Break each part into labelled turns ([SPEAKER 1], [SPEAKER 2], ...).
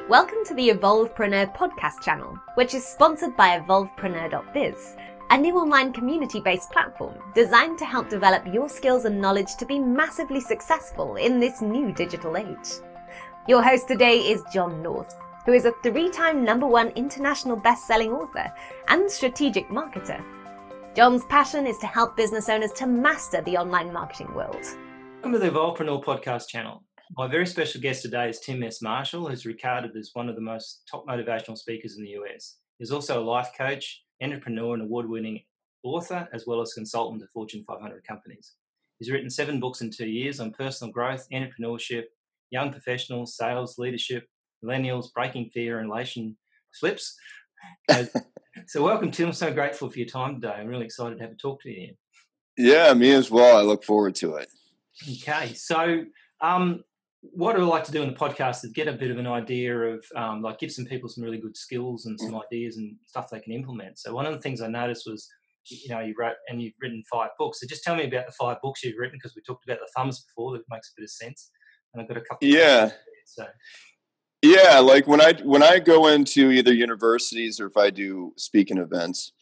[SPEAKER 1] Welcome to the Evolvepreneur podcast channel, which is sponsored by Evolvepreneur.biz, a new online community-based platform designed to help develop your skills and knowledge to be massively successful in this new digital age. Your host today is John North, who is a 3-time #1 international best-selling author and strategic marketer. John's passion is to help business owners to master the online marketing world.
[SPEAKER 2] Welcome to the Evolvepreneur podcast channel. My very special guest today is Tim S. Marshall, who's regarded as one of the most top motivational speakers in the US. He's also a life coach, entrepreneur, and award-winning author, as well as consultant to Fortune 500 companies. He's written 7 books in 2 years on personal growth, entrepreneurship, young professionals, sales, leadership, millennials, breaking fear, and relationships. So welcome, Tim. I'm so grateful for your time today. I'm really excited to have a talk to you.
[SPEAKER 3] Yeah, me as well. I look forward to it.
[SPEAKER 2] Okay, so what I like to do in the podcast is get a bit of an idea of, give some people some really good skills and some ideas and stuff they can implement. So one of the things I noticed was, you wrote and you've written 5 books. So just tell me about the 5 books you've written, because we talked about the thumbs before. That makes a bit of sense. And I've got a couple.
[SPEAKER 3] Yeah, like when I go into either universities or if I do speaking events,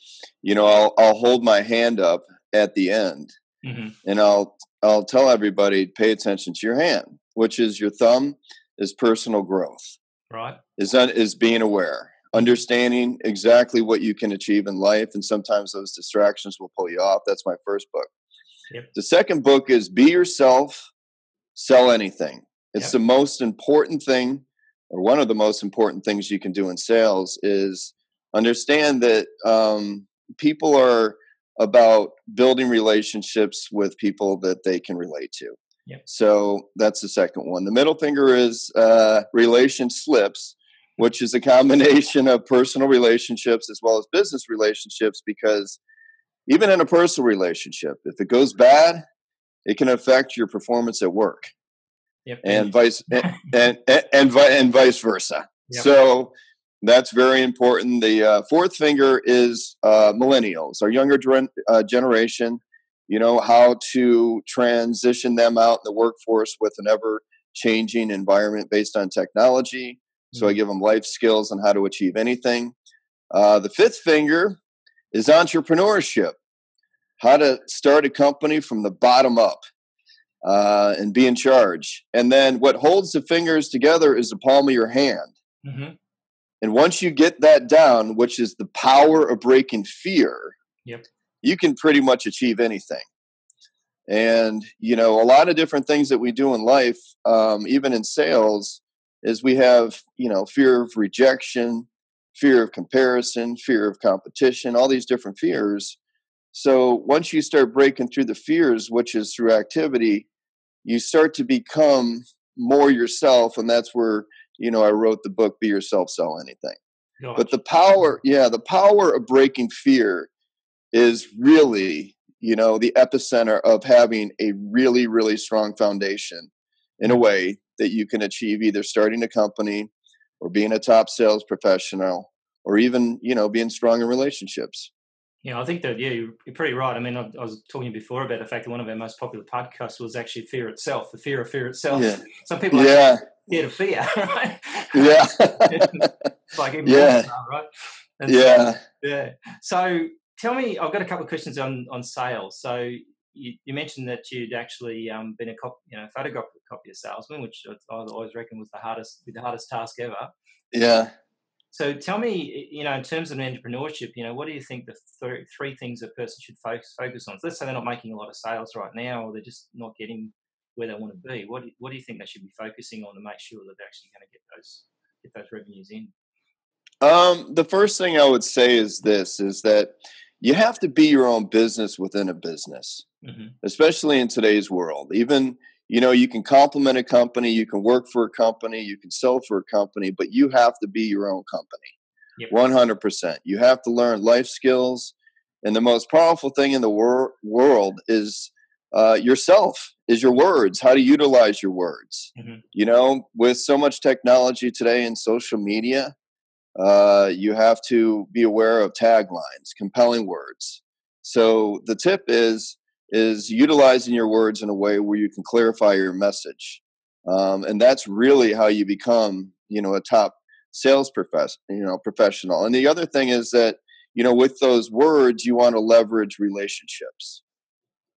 [SPEAKER 3] I'll hold my hand up at the end, and I'll tell everybody, pay attention to your hand, which is your thumb is personal growth.
[SPEAKER 2] Right.
[SPEAKER 3] Is being aware, understanding exactly what you can achieve in life, and sometimes those distractions will pull you off. That's my first book.
[SPEAKER 2] Yep.
[SPEAKER 3] The second book is Be Yourself, Sell Anything. It's the most important thing, or one of the most important things you can do in sales, is understand that people are about building relationships with people that they can relate to.
[SPEAKER 2] Yep.
[SPEAKER 3] So that's the second one. The middle finger is relation slips, which is a combination of personal relationships as well as business relationships, because even in a personal relationship, if it goes bad, it can affect your performance at work.
[SPEAKER 2] Yep.
[SPEAKER 3] And vice versa.
[SPEAKER 2] Yep.
[SPEAKER 3] So that's very important. The fourth finger is millennials, our younger generation. How to transition them out in the workforce with an ever-changing environment based on technology. So I give them life skills on how to achieve anything. The fifth finger is entrepreneurship, how to start a company from the bottom up. And be in charge. And then what holds the fingers together is the palm of your hand.
[SPEAKER 2] Mm-hmm.
[SPEAKER 3] And once you get that down, which is the power of breaking fear, you can pretty much achieve anything. And, a lot of different things that we do in life, even in sales, is we have, fear of rejection, fear of comparison, fear of competition, all these different fears. So once you start breaking through the fears, which is through activity, you start to become more yourself. And that's where, I wrote the book, Be Yourself, Sell Anything.
[SPEAKER 2] Gotcha.
[SPEAKER 3] But the power of breaking fear is really, the epicenter of having a really, really strong foundation in a way that you can achieve either starting a company or being a top sales professional or even, being strong in relationships.
[SPEAKER 2] Yeah, I think that, you're pretty right. I mean, I was talking before about the fact that one of our most popular podcasts was actually fear itself, the fear of fear itself.
[SPEAKER 3] Yeah.
[SPEAKER 2] Some people are scared of fear, right?
[SPEAKER 3] Yeah.
[SPEAKER 2] It's like even right? And
[SPEAKER 3] yeah.
[SPEAKER 2] So tell me, I've got a couple of questions on sales. So you mentioned that you'd actually been a photocopy salesman, which I always reckon was the hardest task ever.
[SPEAKER 3] Yeah.
[SPEAKER 2] So tell me, in terms of entrepreneurship, what do you think the 3 things a person should focus on? So let's say they're not making a lot of sales right now, or they're just not getting where they want to be. What do you think they should be focusing on to make sure that they're actually going to get those revenues in?
[SPEAKER 3] The first thing I would say is that you have to be your own business within a business, especially in today's world. Even you can complement a company, you can work for a company, you can sell for a company, but you have to be your own company. 100%. You have to learn life skills. And the most powerful thing in the world is yourself, is your words, how to utilize your words. With so much technology today and social media, you have to be aware of taglines, compelling words. So the tip is utilizing your words in a way where you can clarify your message. And that's really how you become, a top sales professional. And the other thing is that, with those words, you want to leverage relationships.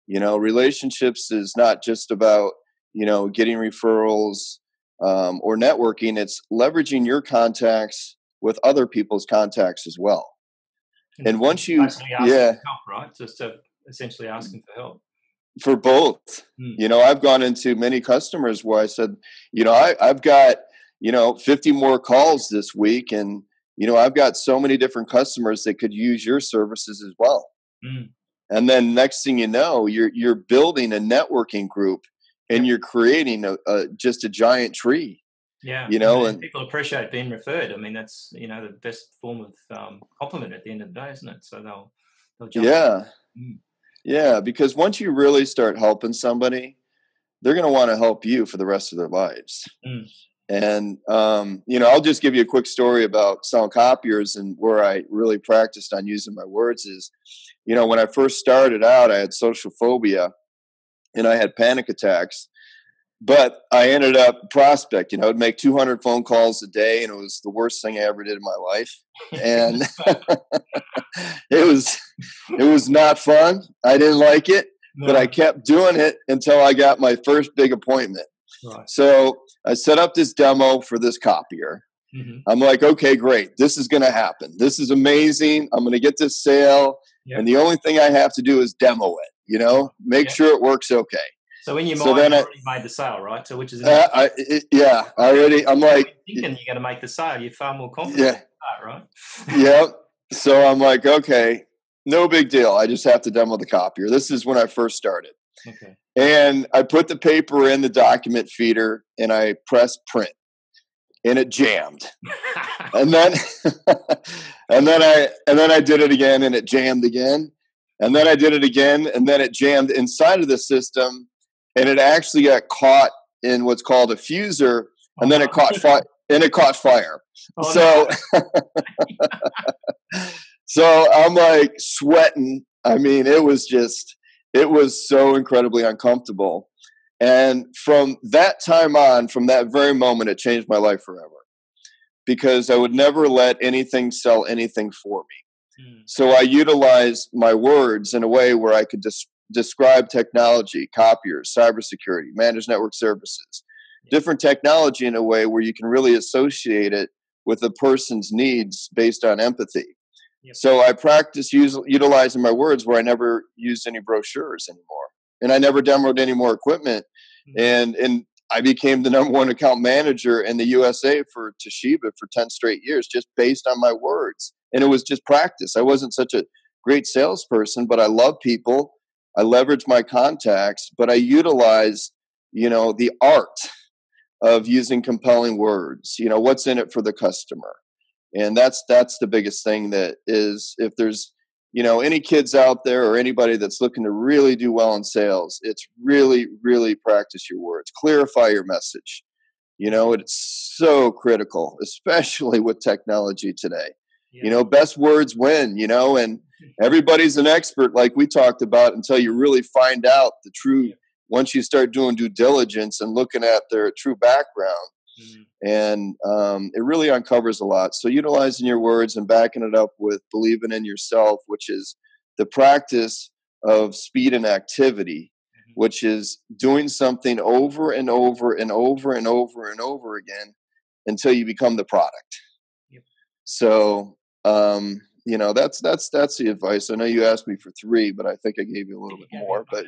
[SPEAKER 3] Relationships is not just about, getting referrals or networking. It's leveraging your contacts with other people's contacts as well. And once you,
[SPEAKER 2] for help, right? Just essentially asking for help.
[SPEAKER 3] For both. I've gone into many customers where I said, I've got, 50 more calls this week. And, I've got so many different customers that could use your services as well. And then next thing you know, you're building a networking group and you're creating just a giant tree.
[SPEAKER 2] Yeah. And people appreciate being referred. I mean, that's, the best form of compliment at the end of the day, isn't it? So they'll jump.
[SPEAKER 3] Yeah. Yeah. Because once you really start helping somebody, they're going to want to help you for the rest of their lives. And, I'll just give you a quick story about selling copiers and where I really practiced on using my words is, when I first started out, I had social phobia and I had panic attacks, but I ended up prospecting. I'd make 200 phone calls a day, and it was the worst thing I ever did in my life. And it was not fun. I didn't like it, but I kept doing it until I got my first big appointment.
[SPEAKER 2] Right.
[SPEAKER 3] So I set up this demo for this copier. I'm like, okay, great. This is going to happen. This is amazing. I'm going to get this sale. Yep. And the only thing I have to do is demo it, make sure it works okay.
[SPEAKER 2] So in your mind, you already made the sale, right? So which is
[SPEAKER 3] I'm like,
[SPEAKER 2] thinking you're going to make the sale. You're far more confident, right?
[SPEAKER 3] Yep. So I'm like, okay, no big deal. I just have to demo the copier. This is when I first started.
[SPEAKER 2] Okay.
[SPEAKER 3] And I put the paper in the document feeder and I pressed print. And it jammed, and then I did it again, and it jammed again, and then I did it again, and then it jammed inside of the system, and it actually got caught in what's called a fuser, and then it caught fire, Oh, so I'm like sweating. I mean, it was so incredibly uncomfortable. And from that time on, from that very moment, it changed my life forever, because I would never let anything sell anything for me. So I utilized my words in a way where I could describe technology, copiers, cybersecurity, managed network services, different technology in a way where you can really associate it with a person's needs based on empathy. Yep. So I practice utilizing my words where I never used any brochures anymore. And I never demoed any more equipment. And I became the number one account manager in the USA for Toshiba for 10 straight years, just based on my words. And it was just practice. I wasn't such a great salesperson, but I love people. I leveraged my contacts, but I utilized, the art of using compelling words. What's in it for the customer? And that's the biggest thing. That is, if there's any kids out there or anybody that's looking to really do well in sales, it's really, really practice your words. Clarify your message. It's so critical, especially with technology today. Yeah. Best words win, and everybody's an expert, like we talked about, until you really find out the true, once you start doing due diligence and looking at their true background. And it really uncovers a lot. So utilizing your words and backing it up with believing in yourself, which is the practice of speed and activity, which is doing something over and over and over and over and over again until you become the product. Yep. So, that's the advice. I know you asked me for 3, but I think I gave you a little bit more. But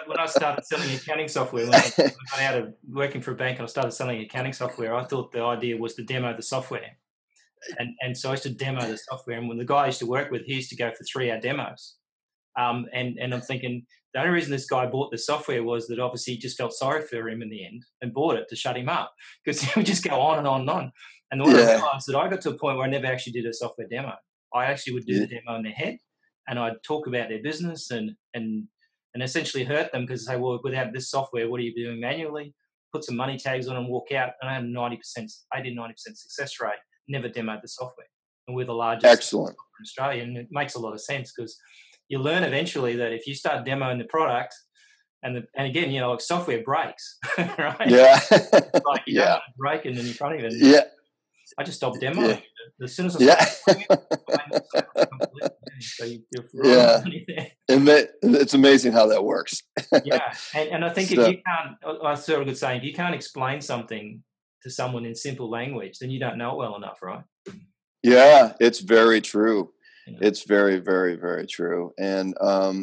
[SPEAKER 2] when I started selling accounting software, when I got out of working for a bank and I started selling accounting software, I thought the idea was to demo the software. And so I used to demo the software. And when the guy I used to work with, he used to go for 3-hour demos. And I'm thinking, the only reason this guy bought the software was that obviously he just felt sorry for him in the end and bought it to shut him up, because he would just go on and on and on. And when I realized that, I got to a point where I never actually did a software demo. I actually would do the demo in their head, and I'd talk about their business and essentially hurt them, because they say, well, without this software, what are you doing manually? Put some money tags on and walk out. And I had 90% success rate, never demoed the software. And we're the largest software in Australia. And it makes a lot of sense, because you learn eventually that if you start demoing the product, And again, you know, like software breaks, right?
[SPEAKER 3] Yeah.
[SPEAKER 2] It's like you don't
[SPEAKER 3] Yeah.
[SPEAKER 2] want to break and then you can't even.
[SPEAKER 3] Yeah.
[SPEAKER 2] I just stopped demoing
[SPEAKER 3] Yeah.
[SPEAKER 2] it. As soon as I
[SPEAKER 3] Yeah.
[SPEAKER 2] started doing it, I made mistakes completely. So you're right on
[SPEAKER 3] Yeah.
[SPEAKER 2] the money there.
[SPEAKER 3] It's amazing how that works.
[SPEAKER 2] Yeah, and I think if
[SPEAKER 3] So,
[SPEAKER 2] you can't, I saw a good saying, if you can't explain something to someone in simple language, then you don't know it well enough, right?
[SPEAKER 3] yeah, it's very true.
[SPEAKER 2] You know?
[SPEAKER 3] It's very, very, very true. And,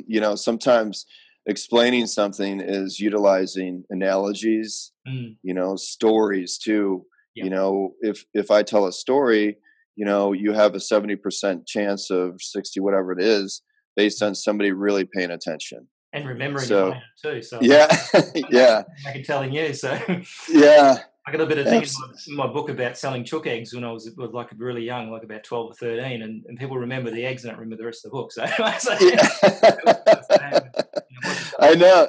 [SPEAKER 3] you know, sometimes explaining something is utilizing analogies, you know, stories too.
[SPEAKER 2] Yeah.
[SPEAKER 3] You know, if I tell a story, you know, you have a 70% chance of 60, whatever it is, based on somebody really paying attention.
[SPEAKER 2] And remembering
[SPEAKER 3] So,
[SPEAKER 2] your it too. So
[SPEAKER 3] yeah, yeah,
[SPEAKER 2] I can telling you. So
[SPEAKER 3] yeah,
[SPEAKER 2] I got a bit of thing in my book about selling chook eggs when I was like really young, like about 12 or 13, and people remember the eggs and don't remember the rest of the book. So,
[SPEAKER 3] I know.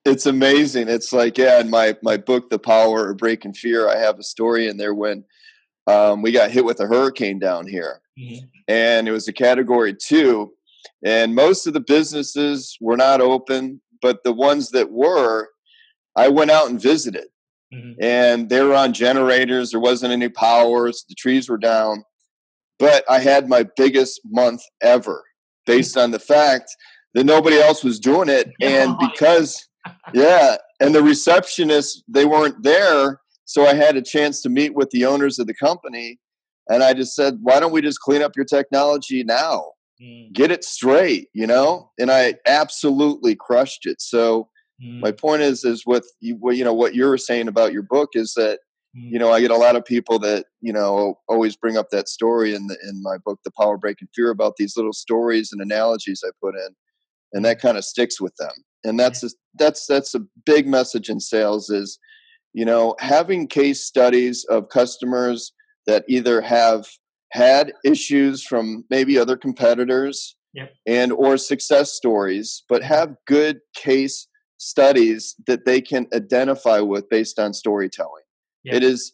[SPEAKER 3] It's amazing. It's like, yeah, in my book, The Power of Breaking Fear, I have a story in there when we got hit with a hurricane down here. And it was a category 2. And most of the businesses were not open, but the ones that were, I went out and visited. And they were on generators. There wasn't any power. The trees were down. But I had my biggest month ever based on the fact that nobody else was doing it. And because, yeah, and the receptionists, they weren't there. So I had a chance to meet with the owners of the company. And I just said, why don't we just clean up your technology now? Get it straight, you know? And I absolutely crushed it. So my point is with you know, what you were saying about your book is that, you know, I get a lot of people that, you know, always bring up that story in my book, The Power of Breaking Fear, about these little stories and analogies I put in, and that kind of sticks with them. And that's a big message in sales is, you know, having case studies of customers that either have had issues from maybe other competitors and or success stories, but have good case studies that they can identify with based on storytelling. It is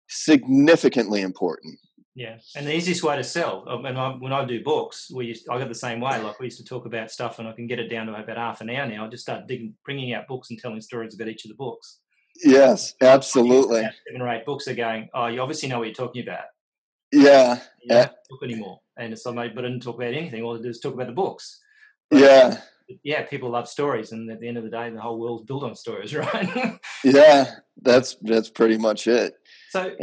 [SPEAKER 3] significantly important.
[SPEAKER 2] Yeah, and the easiest way to sell, and when I do books, I got the same way. Like we used to talk about stuff, and I can get it down to about half an hour now. I just start bringing out books and telling stories about each of the books.
[SPEAKER 3] Yes, absolutely.
[SPEAKER 2] 7 or 8 books are going, oh, you obviously know what you're talking about.
[SPEAKER 3] Yeah.
[SPEAKER 2] You don't have to talk anymore. And it's like, but I didn't talk about anything. All I do is talk about the books.
[SPEAKER 3] But,
[SPEAKER 2] yeah, people love stories, and at the end of the day, the whole world's built on stories, right?
[SPEAKER 3] Yeah, that's pretty much it.
[SPEAKER 2] So,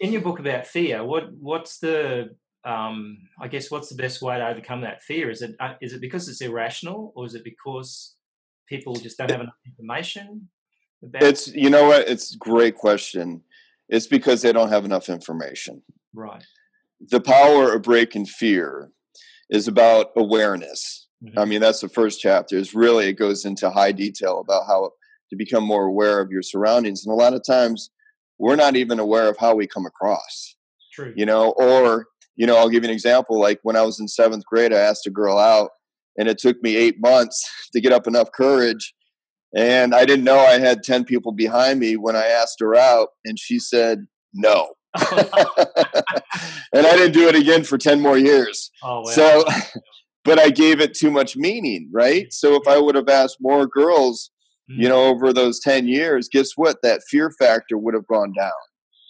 [SPEAKER 2] in your book about fear, what's the I guess what's the best way to overcome that fear? Is it because it's irrational, or is it because people just don't have enough information?
[SPEAKER 3] It's, you know what? It's a great question. It's because they don't have enough information.
[SPEAKER 2] Right.
[SPEAKER 3] The Power of Breaking Fear is about awareness. I mean, that's the first chapter. It goes into high detail about how to become more aware of your surroundings. And a lot of times we're not even aware of how we come across.
[SPEAKER 2] True.
[SPEAKER 3] You know, or, you know, I'll give you an example. Like when I was in 7th grade, I asked a girl out, and it took me 8 months to get up enough courage. And I didn't know I had 10 people behind me when I asked her out, and she said no. And I didn't do it again for 10 more years.
[SPEAKER 2] Oh, wow.
[SPEAKER 3] So, but I gave it too much meaning, right? So if I would have asked more girls, you know, over those 10 years, guess what? That fear factor would have gone down.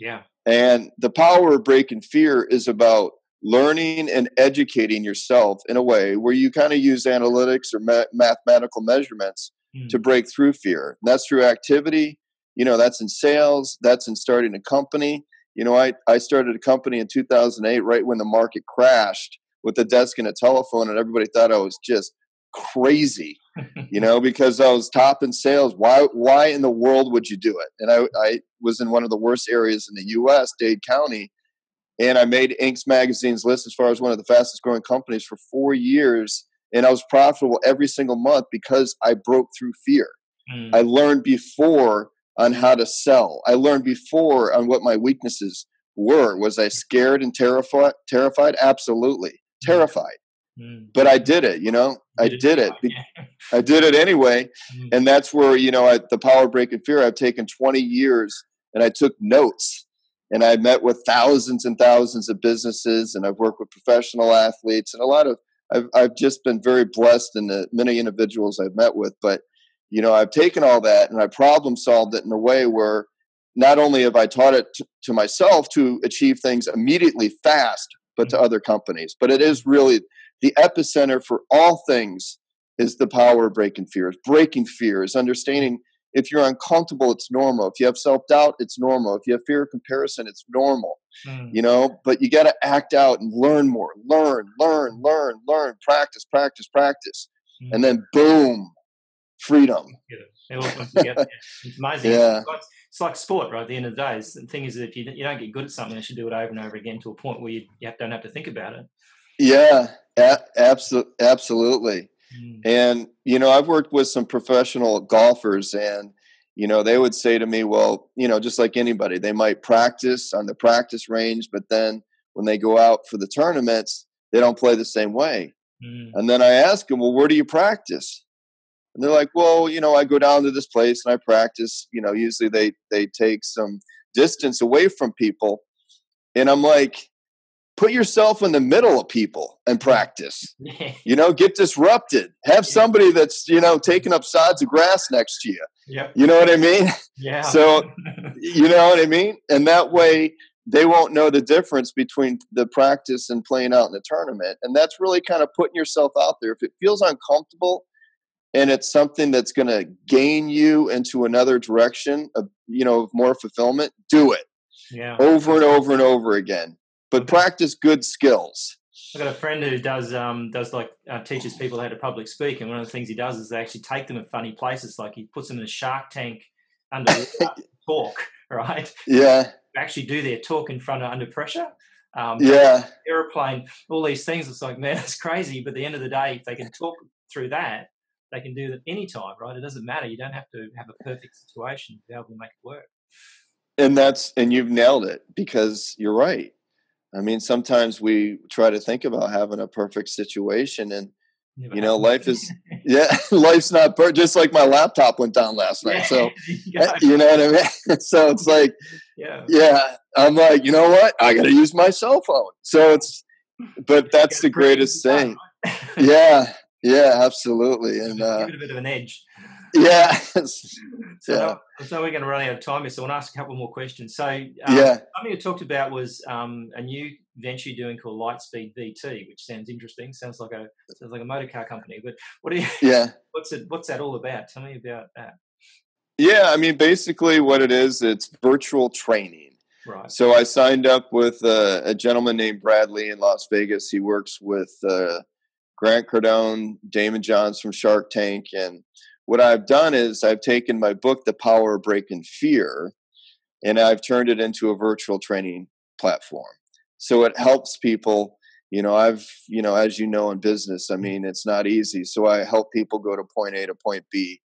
[SPEAKER 2] Yeah.
[SPEAKER 3] And the Power of Breaking Fear is about learning and educating yourself in a way where you kind of use analytics or mathematical measurements to break through fear. And that's through activity. You know, that's in sales. That's in starting a company. You know, I started a company in 2008, right when the market crashed, with a desk and a telephone, and everybody thought I was just crazy, you know, because I was top in sales. Why in the world would you do it? And I was in one of the worst areas in the U.S., Dade County, and I made Inc.'s magazine's list as far as one of the fastest growing companies for 4 years. And I was profitable every single month because I broke through fear. I learned before on how to sell. I learned before on what my weaknesses were. Was I scared and terrified? Absolutely. Terrified. But I did it, you know, I did it. I did it anyway. And that's where, you know, the Power of Breaking Fear, I've taken 20 years and I took notes, and I met with thousands and thousands of businesses, and I've worked with professional athletes, and I've just been very blessed in the many individuals I've met with. But I've taken all that and I problem solved it in a way where not only have I taught it to myself to achieve things immediately fast, but to other companies. But it is really the epicenter for all things is the power of breaking fears. Breaking fears, understanding if you're uncomfortable, it's normal. If you have self-doubt, it's normal. If you have fear of comparison, it's normal. But you got to act out and learn more, learn, practice. And then boom, freedom.
[SPEAKER 2] It all comes together. It's amazing.
[SPEAKER 3] Yeah.
[SPEAKER 2] It's like sport, right? At the end of the day, the thing is that if you don't get good at something, you should do it over and over again to a point where you don't have to think about it.
[SPEAKER 3] Yeah, absolutely. And, I've worked with some professional golfers and, they would say to me, well, just like anybody, they might practice on the practice range, but then when they go out for the tournaments, they don't play the same way. And then I ask them, well, where do you practice? And they're like, well, I go down to this place and I practice. Usually they take some distance away from people. And I'm like, put yourself in the middle of people and practice. Get disrupted. Have somebody that's, taking up sods of grass next to you.
[SPEAKER 2] Yep.
[SPEAKER 3] You know what I mean?
[SPEAKER 2] Yeah.
[SPEAKER 3] So, you know what I mean? And that way they won't know the difference between the practice and playing out in the tournament. And that's really kind of putting yourself out there. If it feels uncomfortable and it's something that's going to gain you into another direction of, more fulfillment, do it.
[SPEAKER 2] Yeah.
[SPEAKER 3] Over and over and over again. But practice good skills.
[SPEAKER 2] I've got a friend who teaches people how to public speak, and one of the things he does is they actually take them in funny places, like he puts them in a shark tank under talk, right?
[SPEAKER 3] Yeah.
[SPEAKER 2] Actually do their talk in front of under pressure. Airplane, all these things. It's like, man, that's crazy. But at the end of the day, if they can talk through that, they can do it anytime, right? It doesn't matter. You don't have to have a perfect situation to be able to make it work.
[SPEAKER 3] And you've nailed it, because you're right. I mean, sometimes we try to think about having a perfect situation, and life is, life's not perfect. Just like my laptop went down last night. So, you know what I mean? So it's like, I'm like, you know what? I got to use my cell phone. So but that's the greatest thing. Yeah, absolutely. And
[SPEAKER 2] give it a bit of an edge.
[SPEAKER 3] Yeah.
[SPEAKER 2] So we're going to run out of time here, so I want to ask a couple more questions. So something you talked about was a new venture you're doing called Lightspeed VT, which sounds interesting. Sounds like a motor car company. But what's that all about? Tell me about that.
[SPEAKER 3] Yeah, I mean, basically what it is, it's virtual training.
[SPEAKER 2] Right.
[SPEAKER 3] So I signed up with a gentleman named Bradley in Las Vegas. He works with Grant Cardone, Damon Johns from Shark Tank, and what I've done is I've taken my book, The Power of Breaking Fear, and I've turned it into a virtual training platform. So it helps people, as in business, I mean, it's not easy. So I help people go to point A to point B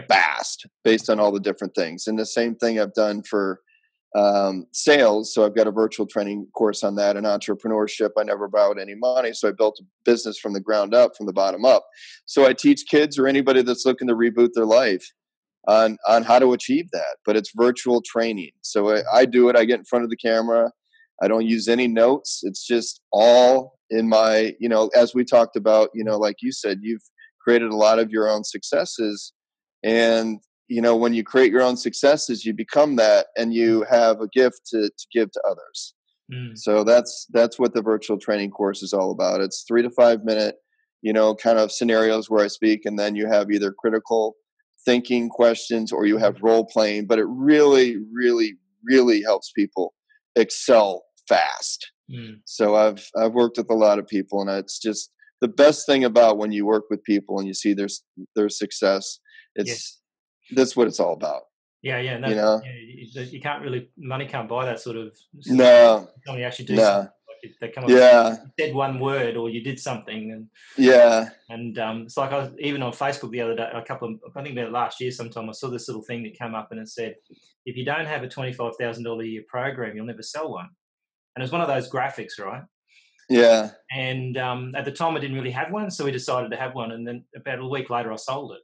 [SPEAKER 3] fast based on all the different things. And the same thing I've done for sales. So I've got a virtual training course on that, and entrepreneurship. I never borrowed any money. So I built a business from the ground up, from the bottom up. So I teach kids or anybody that's looking to reboot their life on how to achieve that. But it's virtual training. So I do it. I get in front of the camera. I don't use any notes. It's just all in my, as we talked about, like you said, you've created a lot of your own successes. And when you create your own successes, you become that, and you have a gift to give to others. So that's what the virtual training course is all about. It's 3 to 5 minute, kind of scenarios where I speak, and then you have either critical thinking questions or you have role playing, but it really, really, really helps people excel fast. So I've worked with a lot of people, and it's just the best thing about when you work with people and you see their success. That's what it's all about.
[SPEAKER 2] Yeah. You can't really, money can't buy that sort of.
[SPEAKER 3] No.
[SPEAKER 2] Somebody actually do something. Like they come up.
[SPEAKER 3] Yeah.
[SPEAKER 2] You said one word, or you did something, and it's like I was even on Facebook the other day. I think about last year sometime. I saw this little thing that came up, and it said, "If you don't have a $25,000 a year program, you'll never sell one." And it was one of those graphics, right?
[SPEAKER 3] Yeah.
[SPEAKER 2] And at the time, I didn't really have one, so we decided to have one. And then about a week later, I sold it.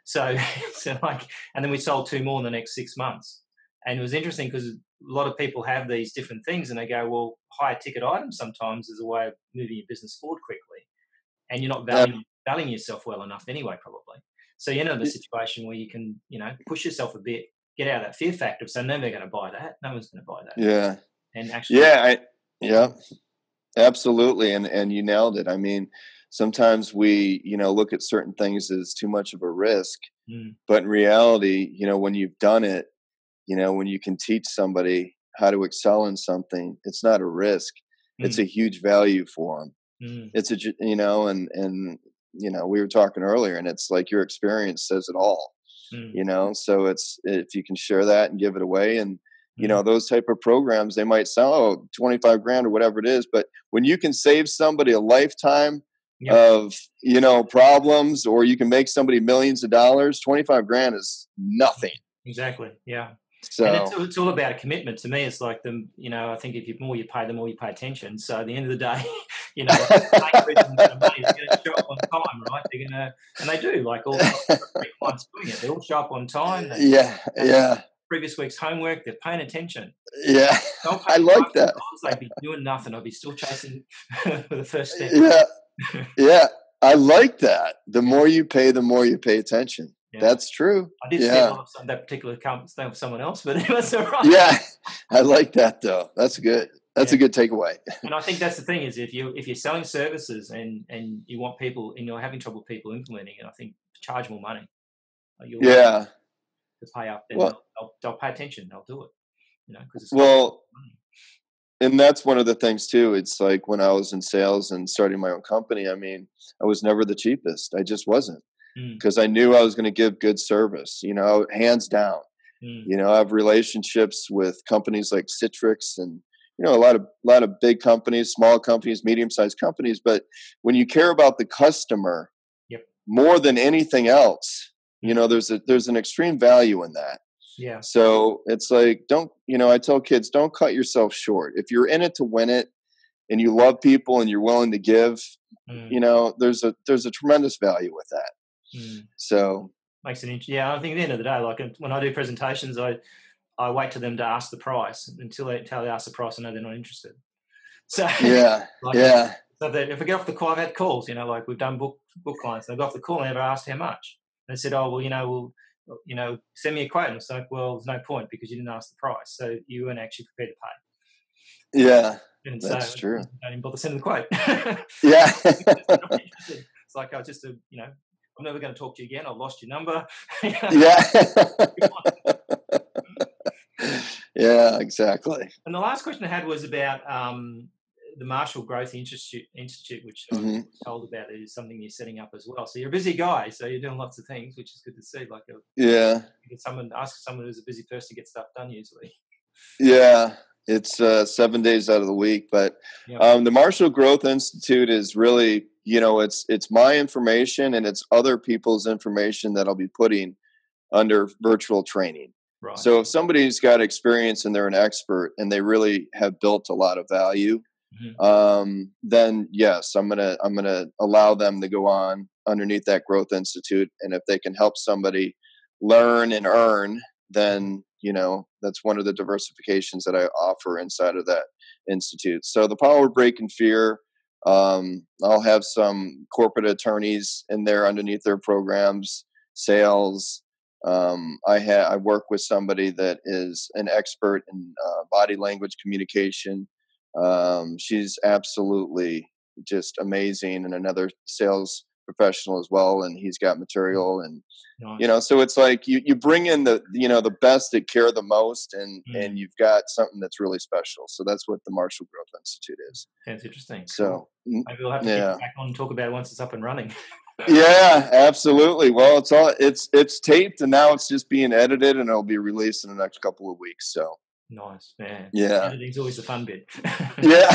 [SPEAKER 2] So and then we sold 2 more in the next 6 months. And it was interesting because a lot of people have these different things, and they go, well, higher ticket items sometimes is a way of moving your business forward quickly. And you're not valuing yourself well enough anyway, probably. So you're in a situation where you can, push yourself a bit, get out of that fear factor. So no, they're going to buy that. No one's going to buy that.
[SPEAKER 3] Yeah.
[SPEAKER 2] And actually,
[SPEAKER 3] yeah, absolutely. And you nailed it. I mean, sometimes we, look at certain things as too much of a risk, but in reality, when you've done it, when you can teach somebody how to excel in something, it's not a risk. It's a huge value for them. It's and we were talking earlier, and it's like your experience says it all. So it's, if you can share that and give it away, and those type of programs, they might sell 25 grand or whatever it is, but when you can save somebody a lifetime of problems, or you can make somebody millions of dollars, 25 grand is nothing.
[SPEAKER 2] Exactly. Yeah.
[SPEAKER 3] So,
[SPEAKER 2] and it's all about a commitment. To me, it's like I think if the more you pay, the more you pay attention. So at the end of the day, money is going to show up on time, right? They're going to, and they do, like all the clients doing it. They all show up on time. Previous week's homework, they're paying attention.
[SPEAKER 3] Yeah, I like that.
[SPEAKER 2] They'd be doing nothing. I'd be still chasing for the first step.
[SPEAKER 3] Yeah, I like that. The more you pay, the more you pay attention. Yeah. That's true.
[SPEAKER 2] I did say that particular company with someone else, but it was all right.
[SPEAKER 3] Yeah, I like that though. That's good. That's a good takeaway.
[SPEAKER 2] And I think that's the thing, is if you're selling services and you want people, and you're having trouble people implementing it, I think charge more money. To pay up, then they'll pay attention. They'll do it. Because it's money.
[SPEAKER 3] And that's one of the things too. It's like when I was in sales and starting my own company, I mean, I was never the cheapest. I just wasn't, because I knew I was going to give good service, hands down. I have relationships with companies like Citrix and, a lot of big companies, small companies, medium-sized companies. But when you care about the customer more than anything else, there's an extreme value in that.
[SPEAKER 2] Yeah.
[SPEAKER 3] So it's like, I tell kids, don't cut yourself short. If you're in it to win it, and you love people and you're willing to give, there's a tremendous value with that. So
[SPEAKER 2] makes it interesting. Yeah, I think at the end of the day, like when I do presentations, I wait to them to ask the price. Until they ask the price, I know they're not interested. So So if I get off the call, I've had calls, like we've done book clients, and I got off the call and never asked how much. And they said, oh, well, send me a quote. And it's like, well, there's no point, because you didn't ask the price. So you weren't actually prepared to pay.
[SPEAKER 3] Yeah,
[SPEAKER 2] and
[SPEAKER 3] that's true.
[SPEAKER 2] I didn't bother sending the quote.
[SPEAKER 3] Yeah.
[SPEAKER 2] It's like, I'm never going to talk to you again. I've lost your number.
[SPEAKER 3] Yeah. Yeah, exactly.
[SPEAKER 2] And the last question I had was about the Marshall Growth Institute, which I was told about, it is something you're setting up as well. So you're a busy guy, so you're doing lots of things, which is good to see. Like, ask someone who's a busy person to get stuff done usually.
[SPEAKER 3] Yeah, it's 7 days out of the week, but the Marshall Growth Institute is really, it's my information and it's other people's information that I'll be putting under virtual training.
[SPEAKER 2] Right.
[SPEAKER 3] So if somebody's got experience and they're an expert and they really have built a lot of value, then yes, I'm gonna allow them to go on underneath that Growth Institute, and if they can help somebody learn and earn, then that's one of the diversifications that I offer inside of that institute. So the Power of Breaking Fear, I'll have some corporate attorneys in there underneath their programs, sales. I work with somebody that is an expert in body language communication. She's absolutely just amazing, and another sales professional as well, and he's got material, and so it's like you bring in the best that care the most, and you've got something that's really special. So that's what the Marshall Growth Institute is.
[SPEAKER 2] Sounds interesting.
[SPEAKER 3] So
[SPEAKER 2] maybe we'll have to get back on and talk about it once it's up and running.
[SPEAKER 3] Yeah, absolutely. Well, it's taped, and now it's just being edited, and it'll be released in the next couple of weeks. So
[SPEAKER 2] nice, man.
[SPEAKER 3] Yeah,
[SPEAKER 2] editing's always the fun bit.
[SPEAKER 3] Yeah,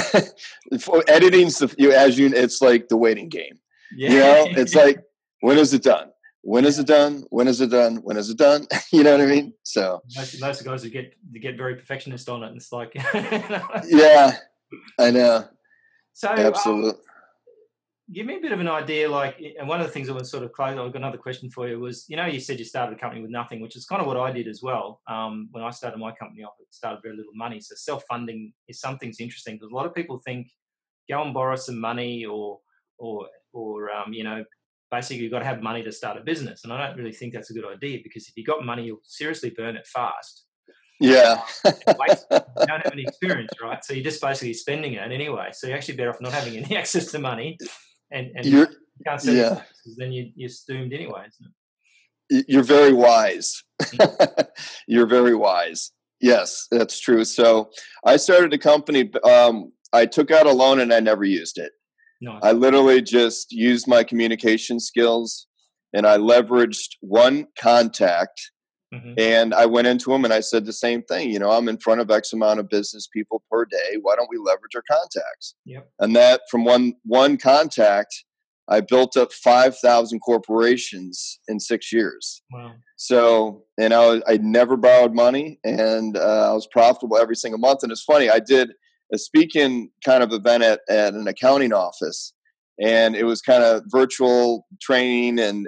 [SPEAKER 3] editing's it's like the waiting game.
[SPEAKER 2] Yeah.
[SPEAKER 3] It's like, when is it done? When is it done? When is it done? When is it done? You know what I mean? So
[SPEAKER 2] most guys who get very perfectionist on it, and it's like,
[SPEAKER 3] yeah, I know.
[SPEAKER 2] So
[SPEAKER 3] absolutely.
[SPEAKER 2] Give me a bit of an idea, and one of the things I was sort of close, I've got another question for you was, you said you started a company with nothing, which is kind of what I did as well. When I started my company off, it started very little money. So self-funding is something that's interesting, because a lot of people think go and borrow some money or basically you've got to have money to start a business. And I don't really think that's a good idea, because if you've got money, you'll seriously burn it fast.
[SPEAKER 3] Yeah.
[SPEAKER 2] Waste it. You don't have any experience, right? So you're just basically spending it anyway. So you're actually better off not having any access to money, and you can't sell your services, then you're doomed anyway, isn't it?
[SPEAKER 3] You're very wise. You're very wise. Yes, that's true. So I started a company. I took out a loan and I never used it.
[SPEAKER 2] Nice.
[SPEAKER 3] I literally just used my communication skills, and I leveraged one contact. And I went into him and I said the same thing. I'm in front of X amount of business people per day. Why don't we leverage our contacts?
[SPEAKER 2] Yep.
[SPEAKER 3] And that from one contact, I built up 5,000 corporations in 6 years.
[SPEAKER 2] Wow.
[SPEAKER 3] So, and I never borrowed money, and I was profitable every single month. And it's funny, I did a speaking kind of event at an accounting office, and it was kind of virtual training, and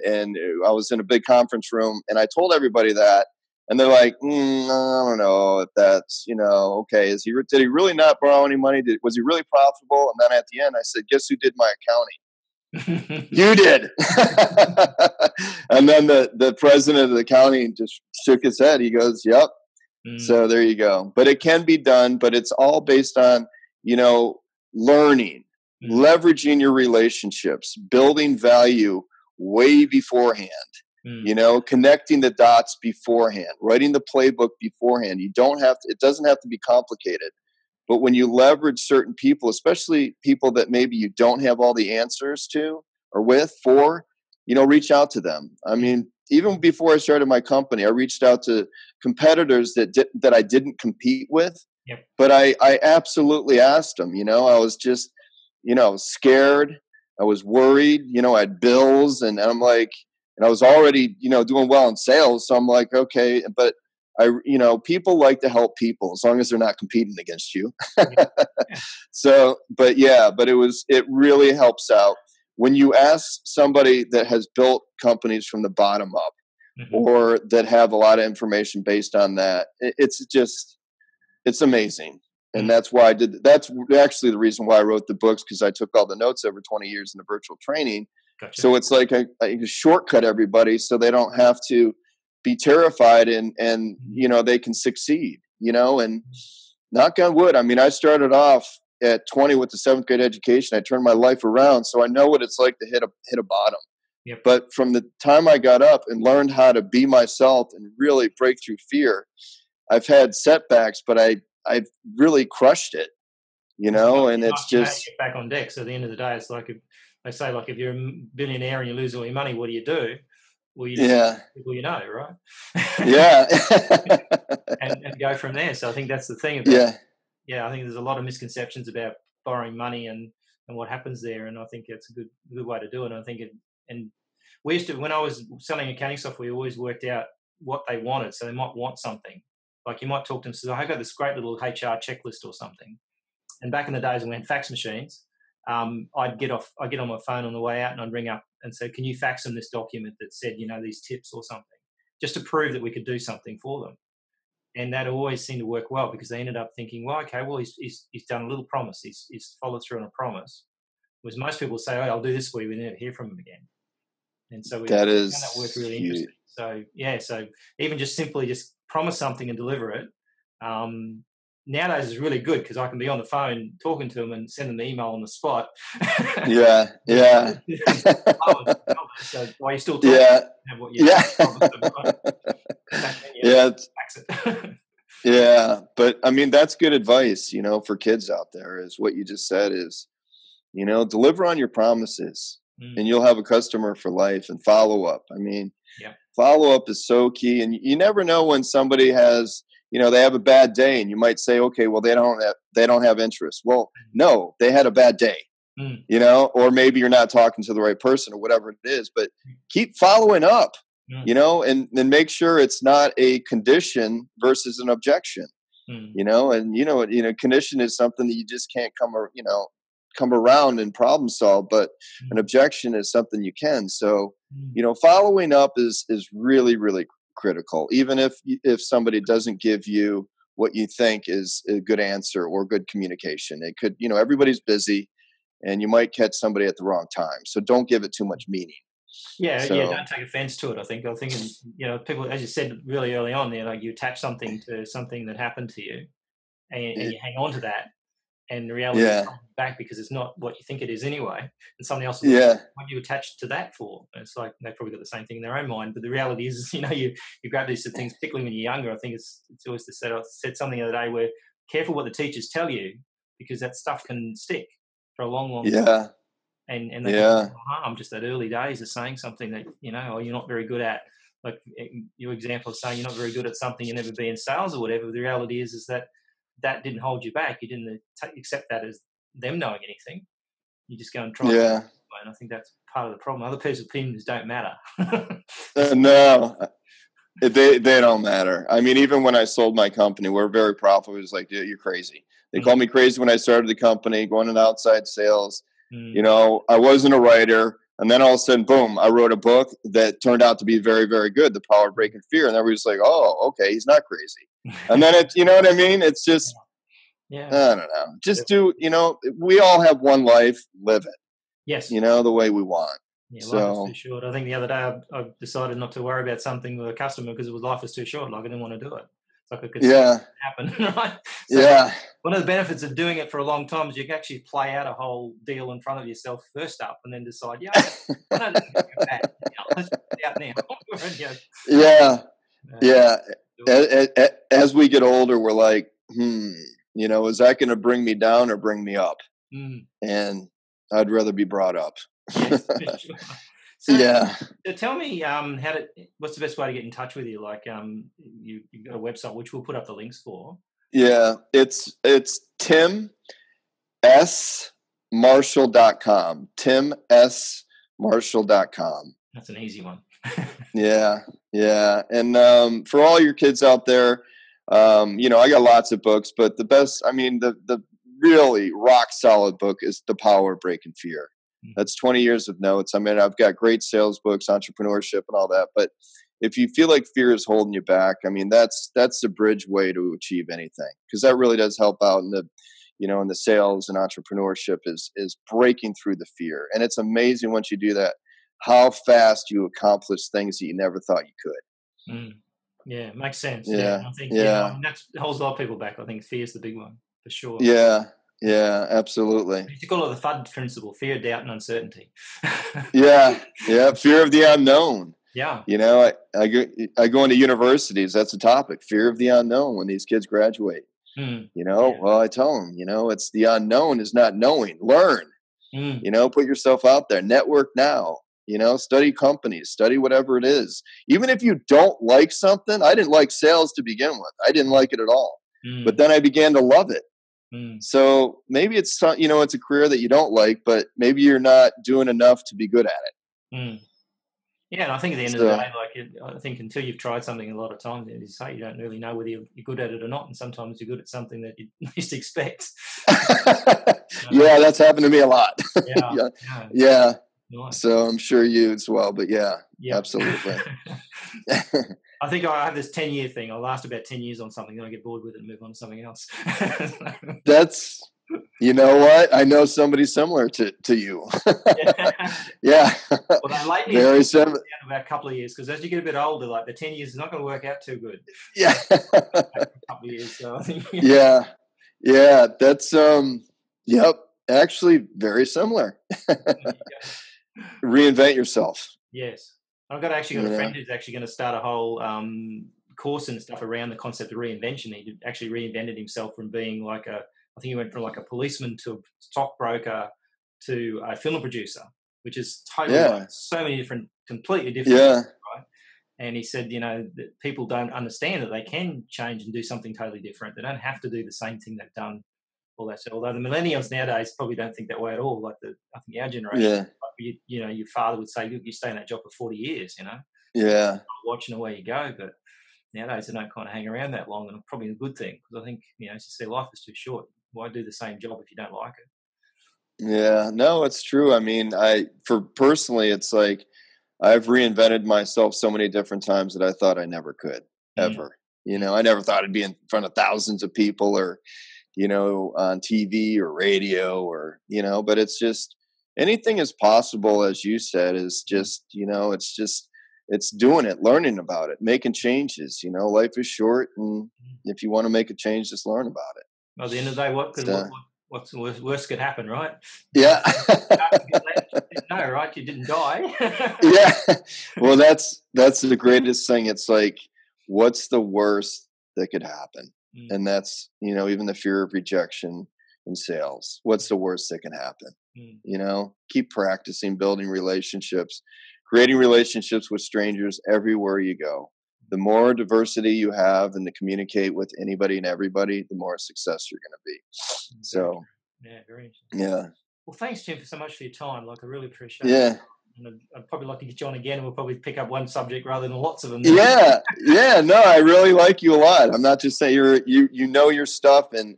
[SPEAKER 3] I was in a big conference room, and I told everybody that, and they're like, I don't know if that's, okay. Did he really not borrow any money? Was he really profitable? And then at the end I said, guess who did my accounting? You did. And then the president of the accounting just shook his head. He goes, yep. So there you go. But it can be done, but it's all based on, learning, leveraging your relationships, building value way beforehand, connecting the dots beforehand, writing the playbook beforehand. It doesn't have to be complicated. But when you leverage certain people, especially people that maybe you don't have all the answers to or reach out to them. I mean, even before I started my company, I reached out to competitors that I didn't compete with.
[SPEAKER 2] Yep.
[SPEAKER 3] But I absolutely asked them. I was just, scared. I was worried. I had bills, and I'm like, and I was already, doing well in sales. So I'm like, okay, but people like to help people as long as they're not competing against you.
[SPEAKER 2] Yeah.
[SPEAKER 3] So, but it really helps out when you ask somebody that has built companies from the bottom up, or that have a lot of information based on that. It's amazing. And that's why that's actually the reason why I wrote the books, because I took all the notes over 20 years in the virtual training.
[SPEAKER 2] Gotcha.
[SPEAKER 3] So it's like I shortcut everybody so they don't have to be terrified, and they can succeed, and knock on wood. I mean, I started off at 20 with the 7th grade education. I turned my life around. So I know what it's like to hit a bottom.
[SPEAKER 2] Yep.
[SPEAKER 3] But from the time I got up and learned how to be myself and really break through fear, I've had setbacks, but I've really crushed it, and it's just
[SPEAKER 2] get back on deck. So at the end of the day, it's like if you're a billionaire and you lose all your money, what do? Well, you people right?
[SPEAKER 3] Yeah.
[SPEAKER 2] and go from there. So I think that's the thing
[SPEAKER 3] about
[SPEAKER 2] I think there's a lot of misconceptions about borrowing money and what happens there, and I think it's a good way to do it. And I think and we used to, when I was selling accounting software, we always worked out what they wanted. So they might want something. Like you might talk to them, so I got this great little HR checklist or something. And back in the days when we had fax machines, I'd get on my phone on the way out, and I'd ring up and say, can you fax them this document that said, these tips or something, just to prove that we could do something for them. And that always seemed to work well, because they ended up thinking, well, okay, well, he's done a little promise. He's followed through on a promise. Whereas most people say, oh, I'll do this for you. We never hear from him again. And so that worked really interesting. So, so even just simply just promise something and deliver it. Nowadays is really good, because I can be on the phone talking to them and send them an email on the spot.
[SPEAKER 3] Yeah.
[SPEAKER 2] So while you're still talking, have what you
[SPEAKER 3] Yeah. But I mean, that's good advice, for kids out there, is what you just said is, deliver on your promises, and you'll have a customer for life. And follow up. I mean, follow up is so key. And you never know when somebody has, they have a bad day, and you might say, okay, well, they don't have interest. Well, no, they had a bad day, or maybe you're not talking to the right person or whatever it is, but keep following up, and then make sure it's not a condition versus an objection, and, condition is something that you just can't come around and problem solve, but an objection is something you can. So, following up is really, really critical. Even if somebody doesn't give you what you think is a good answer or good communication, it could, everybody's busy, and you might catch somebody at the wrong time. So don't give it too much meaning.
[SPEAKER 2] Yeah,
[SPEAKER 3] So
[SPEAKER 2] don't take offense to it. I think, people, as you said really early on there, like you attach something to something that happened to you, and
[SPEAKER 3] it,
[SPEAKER 2] you hang on to that, and the reality is
[SPEAKER 3] yeah,
[SPEAKER 2] coming back because it's not what you think it is anyway. And somebody else will look,
[SPEAKER 3] yeah,
[SPEAKER 2] what do you attach to that for? And it's like they've probably got the same thing in their own mind. But the reality is, you grab these things, particularly when you're younger. I think it's always I said something the other day where careful what the teachers tell you, because that stuff can stick for a long, long time.
[SPEAKER 3] yeah,
[SPEAKER 2] And they can do
[SPEAKER 3] yeah,
[SPEAKER 2] harm just at early days of saying something that, or you're not very good at. Like your example of saying you're not very good at something, you never be in sales or whatever. The reality is that didn't hold you back. You didn't accept that as them knowing anything. You just go and try.
[SPEAKER 3] yeah.
[SPEAKER 2] And I think that's part of the problem. Other people's opinions don't matter.
[SPEAKER 3] No, they don't matter. I mean, even when I sold my company, we're very profitable. It was like, dude, you're crazy. They called me crazy when I started the company, going into outside sales. I wasn't a writer. And then all of a sudden, boom, I wrote a book that turned out to be very, very good, The Power of Breaking Fear. And everybody's like, oh, okay, he's not crazy. And then you know what I mean? It's just, I don't know. Just we all have one life, live it.
[SPEAKER 2] Yes.
[SPEAKER 3] The way we want.
[SPEAKER 2] Yeah, life is too short. I think the other day I decided not to worry about something with a customer because life was too short. Like I didn't want to do it. It's like I could see it happen, right? So one of the benefits of doing it for a long time is you can actually play out a whole deal in front of yourself first up, and then decide, I don't think it's bad. Let's put it out now.
[SPEAKER 3] As we get older, we're like, is that going to bring me down or bring me up? And I'd rather be brought up.
[SPEAKER 2] Yes, sure. So tell me, what's the best way to get in touch with you? Like, you've got a website which we'll put up the links for.
[SPEAKER 3] Yeah, it's timsmarshall.com. timsmarshall.com.
[SPEAKER 2] That's an easy one.
[SPEAKER 3] Yeah. And for all your kids out there, I got lots of books, but the best, the really rock solid book is The Power of Breaking Fear. That's 20 years of notes. I've got great sales books, entrepreneurship and all that. But if you feel like fear is holding you back, that's the bridge way to achieve anything. Because that really does help out in the, in the sales and entrepreneurship is breaking through the fear. And it's amazing once you do that, how fast you accomplish things that you never thought you could.
[SPEAKER 2] Yeah, makes sense.
[SPEAKER 3] Yeah.
[SPEAKER 2] I think that holds a lot of people back. I think fear is the big one for sure.
[SPEAKER 3] Yeah, absolutely.
[SPEAKER 2] You call it the FUD principle: fear, doubt, and uncertainty.
[SPEAKER 3] Yeah, fear of the unknown.
[SPEAKER 2] Yeah.
[SPEAKER 3] I go into universities. That's a topic: fear of the unknown when these kids graduate. Well, I tell them, it's the unknown is not knowing. Learn. Put yourself out there. Network now. Study companies. Study whatever it is. Even if you don't like something, I didn't like sales to begin with. I didn't like it at all. But then I began to love it. So maybe it's it's a career that you don't like, but maybe you're not doing enough to be good at it.
[SPEAKER 2] Yeah, and I think at the end of the day, I think until you've tried something a lot of times, as you say, you don't really know whether you're good at it or not. And sometimes you're good at something that you least expect.
[SPEAKER 3] Yeah, that's happened to me a lot. Yeah.
[SPEAKER 2] Nice.
[SPEAKER 3] So I'm sure you as well, but yeah. Absolutely.
[SPEAKER 2] I think I have this 10-year thing. I'll last about 10 years on something, then I get bored with it and move on to something else.
[SPEAKER 3] That's, you know what? I know somebody similar to you. Yeah.
[SPEAKER 2] Well, lately,
[SPEAKER 3] very similar.
[SPEAKER 2] About a couple of years, because as you get a bit older, like the 10 years is not going to work out too good.
[SPEAKER 3] Yeah.
[SPEAKER 2] A couple of years, so I think.
[SPEAKER 3] Yeah. That's actually very similar. Reinvent yourself.
[SPEAKER 2] Yes. I've got a friend who's actually going to start a whole course and stuff around the concept of reinvention. He actually reinvented himself from being I think he went from like a policeman to a stockbroker to a film producer, which is totally so many completely different things, right? And he said, that people don't understand that they can change and do something totally different. They don't have to do the same thing they've done all that. Although the millennials nowadays probably don't think that way at all. I think our generation, your father would say, you stay in that job for 40 years, watching where you go. But nowadays they don't kind of hang around that long, and probably a good thing, because I think, as you say, life is too short. Why do the same job if you don't like it?
[SPEAKER 3] Yeah, no, it's true. Personally, it's like I've reinvented myself so many different times that I thought I never could ever. I never thought I'd be in front of thousands of people or, on TV or radio or, but it's just, anything is possible, as you said, is just, it's doing it, learning about it, making changes. Life is short, and if you want to make a change, just learn about it.
[SPEAKER 2] Well, at the end of the day, what's the worst could happen, right?
[SPEAKER 3] Yeah.
[SPEAKER 2] No, right? You didn't die.
[SPEAKER 3] Yeah. Well, that's the greatest thing. It's like, what's the worst that could happen? And that's, even the fear of rejection in sales. What's the worst that can happen? Keep practicing, building relationships, creating relationships with strangers everywhere you go. The more diversity you have and to communicate with anybody and everybody, the more success you're going to be. So,
[SPEAKER 2] yeah, very interesting.
[SPEAKER 3] Yeah.
[SPEAKER 2] Well, thanks, Jim, so much for your time. I really appreciate it.
[SPEAKER 3] Yeah.
[SPEAKER 2] And I'd probably like to get you on again, and we'll probably pick up one subject rather than lots of them.
[SPEAKER 3] Yeah. Yeah. No, I really like you a lot. I'm not just saying you know your stuff, and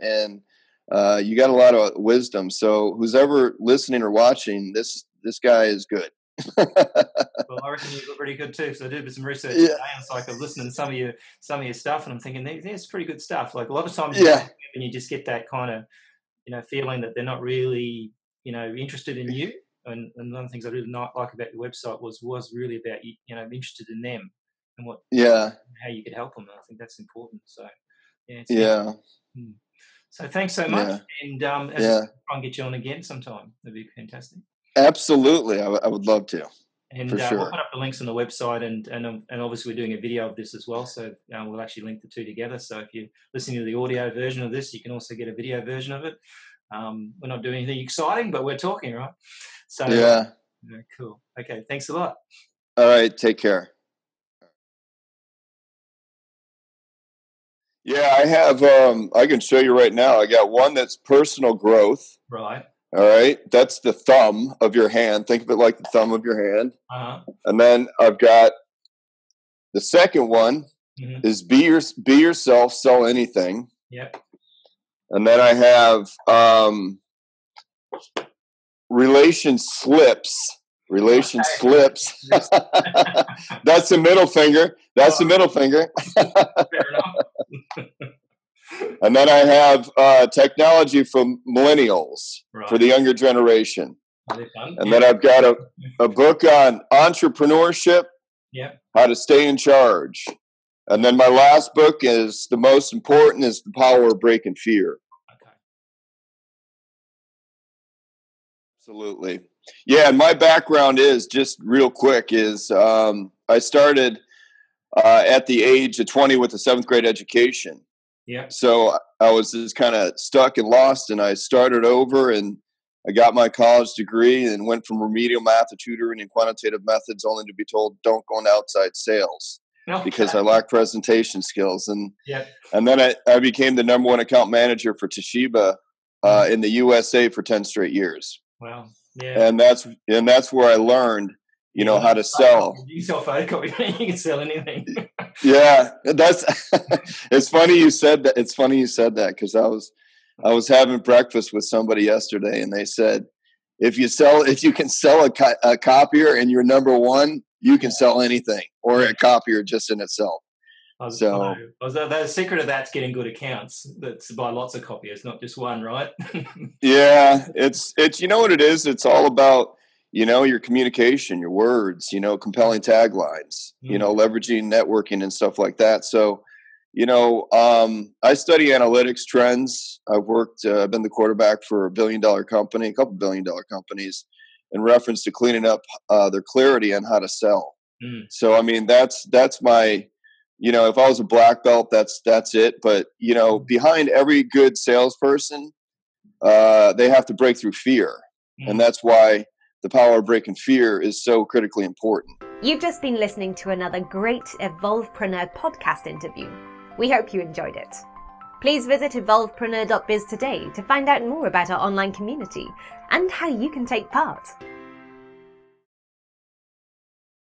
[SPEAKER 3] you got a lot of wisdom. So who's ever listening or watching, this guy is good.
[SPEAKER 2] Well, I reckon you look pretty good too. So I did some research today, and it's like I was listening to some of your stuff, and I'm thinking, there's pretty good stuff. Like a lot of times, when you just get that kind of, feeling that they're not really, interested in you. And one of the things I really like about your website was really about interested in them and how you could help them. And I think that's important. So So thanks so much, and I'll try and get you on again sometime. That'd be fantastic.
[SPEAKER 3] Absolutely, I would love to.
[SPEAKER 2] And
[SPEAKER 3] for sure.
[SPEAKER 2] We'll put up the links on the website, and obviously we're doing a video of this as well, so we'll actually link the two together. So if you're listening to the audio version of this, you can also get a video version of it. We're not doing anything exciting, but we're talking, right? So cool. Okay, thanks a lot.
[SPEAKER 3] All right, take care. Yeah, I have. I can show you right now. I got one that's personal growth.
[SPEAKER 2] Right.
[SPEAKER 3] All right, that's the thumb of your hand. Think of it like the thumb of your hand. And then I've got the second one is be yourself, sell anything.
[SPEAKER 2] Yep.
[SPEAKER 3] And then I have relation slips. Slips. That's the middle finger. That's the middle finger.
[SPEAKER 2] Fair enough.
[SPEAKER 3] And then I have technology for millennials, for the younger generation. And then I've got a book on entrepreneurship, how to stay in charge. And then my last book is the most important, is The Power of Breaking Fear.
[SPEAKER 2] Okay.
[SPEAKER 3] Absolutely. Yeah, and my background is, just real quick, is I started at the age of 20 with a 7th grade education.
[SPEAKER 2] Yeah.
[SPEAKER 3] So I was just kind of stuck and lost, and I started over, and I got my college degree and went from remedial math to tutoring and quantitative methods, only to be told, don't go into outside sales because I lack presentation skills. And then I became the #1 account manager for Toshiba in the USA for 10 straight years.
[SPEAKER 2] Wow. Yeah.
[SPEAKER 3] And that's where I learned, how to sell.
[SPEAKER 2] You sell photocopy. You can sell anything.
[SPEAKER 3] Yeah, it's funny you said that. It's funny you said that, because I was having breakfast with somebody yesterday, and they said, if you can sell a copier and you're #1, you can sell anything, or a copier just in itself.
[SPEAKER 2] The secret of that's getting good accounts. That's buy lots of copiers, not just one, right?
[SPEAKER 3] Yeah, it's what it is. It's all about your communication, your words, compelling taglines, leveraging networking and stuff like that. So, I study analytics trends. I've been the quarterback for a $1 billion company, a couple $1 billion companies, in reference to cleaning up their clarity on how to sell. So, I mean, that's my, if I was a black belt, that's it. But, behind every good salesperson, they have to break through fear. And that's why the power of breaking fear is so critically important.
[SPEAKER 1] You've just been listening to another great Evolvepreneur podcast interview. We hope you enjoyed it. Please visit Evolvepreneur.biz today to find out more about our online community and how you can take part.